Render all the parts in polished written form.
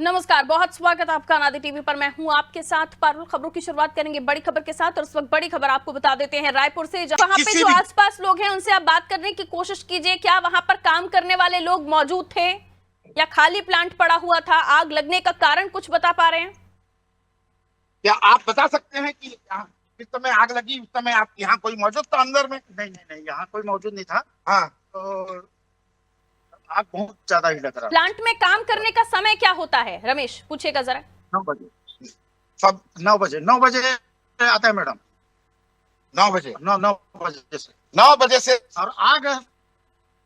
नमस्कार, बहुत स्वागत आपका अनादि टीवी पर। मैं हूं आपके साथ पारुल। खबरों की शुरुआत करेंगे बड़ी खबर के साथ और इस वक्त बड़ी खबर आपको बता देते हैं रायपुर से, जहां पे जो आसपास लोग हैं उनसे आप बात करने की कोशिश कीजिए। क्या वहां पर काम करने वाले लोग मौजूद थे या खाली प्लांट पड़ा हुआ था? आग लगने का कारण कुछ बता पा रहे हैं? क्या आप बता सकते हैं कि जिस समय आग लगी उस समय आप यहाँ कोई मौजूद था अंदर में? नहीं नहीं नहीं, यहाँ कोई मौजूद नहीं था। हाँ, तो आग बहुत ज्यादा ही लग रहा। प्लांट में काम करने का समय क्या होता है रमेश, पूछेगा जरा। 9 बजे, सब 9 बजे आता है मैडम। 9 बजे 9 बजे से 9 बजे से। और आग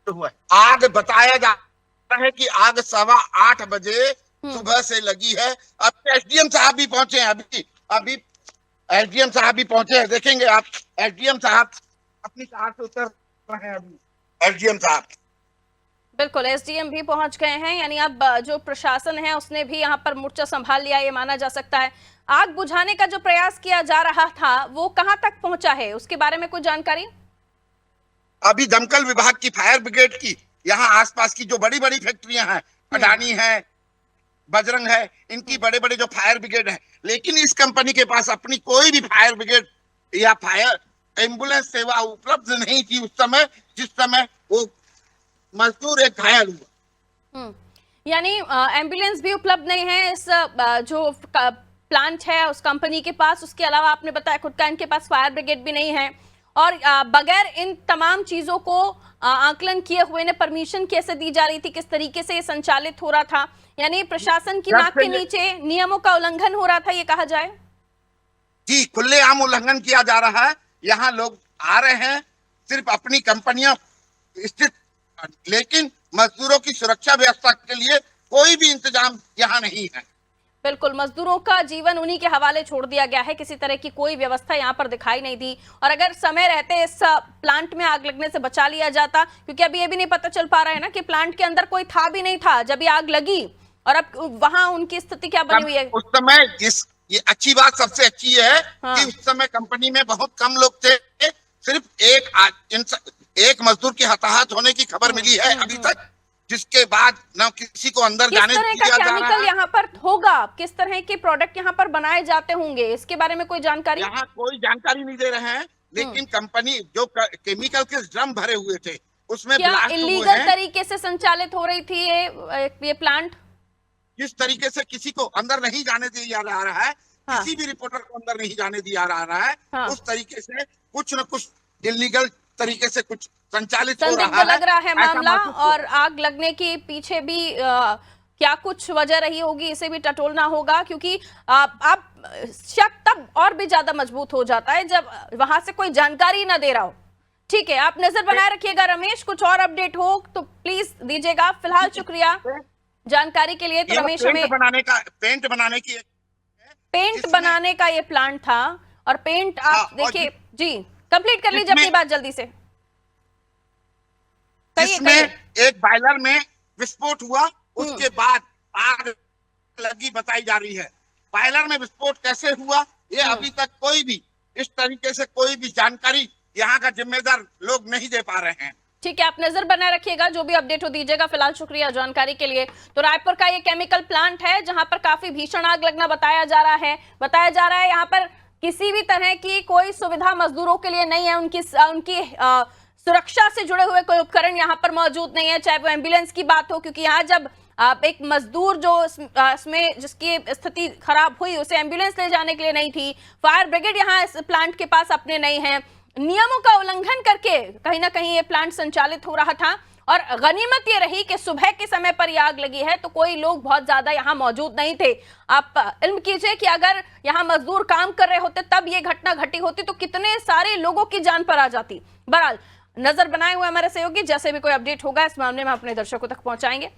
हुआ है। आग बताया जा रहा है कि आग 8:15 बजे सुबह से लगी है। अब एसडीएम साहब भी पहुंचे हैं। अभी एसडीएम साहब भी पहुंचे हैं। देखेंगे आप, एसडीएम साहब अपनी कार से उतर रहे हैं। अभी एसडीएम साहब, बिल्कुल, एसडीएम भी पहुंच गए हैं। यानी अब जो प्रशासन है उसने भी यहां पर मोर्चा संभाल लिया, ये माना जा सकता है। आग बुझाने का जो प्रयास किया जा रहा था वो कहां तक पहुंचा है, उसके बारे में कुछ जानकारी? अभी दमकल विभाग की, फायर ब्रिगेड की, यहाँ आसपास की जो बड़ी बड़ी फैक्ट्रियां हैं, अडानी है, बजरंग है, इनकी बड़े बड़े जो फायर ब्रिगेड है, लेकिन इस कंपनी के पास अपनी कोई भी फायर ब्रिगेड या फायर एम्बुलेंस सेवा उपलब्ध नहीं थी उस समय, जिस समय वो मजदूर एक घायल हुआ। यानी एम्बुलेंस भी उपलब्ध नहीं है इस जो प्लांट है उस कंपनी के पास। उसके अलावा आपने बताया खुद का इनके पास फायर ब्रिगेड भी नहीं है, और बगैर इन तमाम चीजों को आकलन किए हुए ने परमिशन कैसे दी जा रही थी, किस तरीके से ये संचालित हो रहा था? यानी प्रशासन की नाक के नीचे नियमों का उल्लंघन हो रहा था, ये कहा जाए? जी, खुलेआम उल्लंघन किया जा रहा है। यहाँ लोग आ रहे हैं सिर्फ अपनी कंपनियां स्थित, लेकिन मजदूरों की सुरक्षा व्यवस्था के लिए कोई भी इंतजाम यहाँ नहीं है। बिल्कुल, मजदूरों का जीवन उन्हीं के हवाले छोड़ दिया गया है। किसी तरह की कोई व्यवस्था यहाँ पर दिखाई नहीं दी, और अगर समय रहते इस प्लांट में आग लगने से बचा लिया जाता, क्योंकि अभी ये भी नहीं पता चल पा रहा है ना कि प्लांट के अंदर कोई था भी नहीं था जब ये आग लगी, और अब वहां उनकी स्थिति क्या बनी हुई है? उस समय ये अच्छी बात, सबसे अच्छी है कि उस समय कंपनी में बहुत कम लोग थे। सिर्फ एक मजदूर के हताहत होने की खबर मिली है अभी तक, जिसके बाद न किसी को अंदर जाने दिया जा रहा है। किस तरह का केमिकल यहाँ पर होगा, किस तरह के प्रोडक्ट यहाँ पर बनाए जाते होंगे, इसके बारे में कोई जानकारी? यहाँ कोई जानकारी नहीं दे रहे हैं, लेकिन कंपनी जो केमिकल के ड्रम भरे हुए थे उसमें क्या इलीगल तरीके से संचालित हो रही थी ये प्लांट? किस तरीके से किसी को अंदर नहीं जाने दिया जा रहा है, किसी भी रिपोर्टर को अंदर नहीं जाने दिया जा रहा है। उस तरीके से कुछ न कुछ इलीगल तरीके से कुछ संचालित हो रहा है, लग रहा है मामला। और आग लगने के पीछे भी क्या कुछ वजह रही होगी, इसे भी टटोलना होगा, क्योंकि आप शक तब और भी ज्यादा मजबूत हो जाता है जब वहां से कोई जानकारी ना दे रहा हो। ठीक है, आप नजर बनाए रखिएगा रमेश, कुछ और अपडेट हो तो प्लीज दीजिएगा। फिलहाल शुक्रिया जानकारी के लिए। तो रमेश, हमें पेंट बनाने का ये प्लांट था, और पेंट आप देखिए जी, कंप्लीट कर लीजिए अपनी बात जल्दी से। जिसमें एक बॉयलर में विस्फोट हुआ, उसके बाद आग लगी बताई जा रही है। बॉयलर में विस्फोट कैसे हुआ, ये अभी तक कोई भी इस तरीके से कोई भी जानकारी यहाँ का जिम्मेदार लोग नहीं दे पा रहे हैं। ठीक है, आप नजर बनाए रखिएगा, जो भी अपडेट हो दीजिएगा। फिलहाल शुक्रिया जानकारी के लिए। तो रायपुर का ये केमिकल प्लांट है जहां पर काफी भीषण आग लगना बताया जा रहा है। यहाँ पर किसी भी तरह की कोई सुविधा मजदूरों के लिए नहीं है। उनकी सुरक्षा से जुड़े हुए कोई उपकरण यहाँ पर मौजूद नहीं है, चाहे वो एम्बुलेंस की बात हो, क्योंकि यहाँ जब एक मजदूर जो इसमें जिसकी स्थिति खराब हुई उसे एम्बुलेंस ले जाने के लिए नहीं थी। फायर ब्रिगेड यहाँ इस प्लांट के पास अपने नहीं है। नियमों का उल्लंघन करके कहीं ना कहीं ये प्लांट संचालित हो रहा था, और गनीमत ये रही कि सुबह के समय पर यह आग लगी है तो कोई लोग बहुत ज्यादा यहाँ मौजूद नहीं थे। आप इल्म कीजिए कि अगर यहाँ मजदूर काम कर रहे होते तब ये घटना घटी होती तो कितने सारे लोगों की जान पर आ जाती। बहरहाल नजर बनाए हुए हमारे सहयोगी, जैसे भी कोई अपडेट होगा इस मामले में अपने दर्शकों तक पहुंचाएंगे।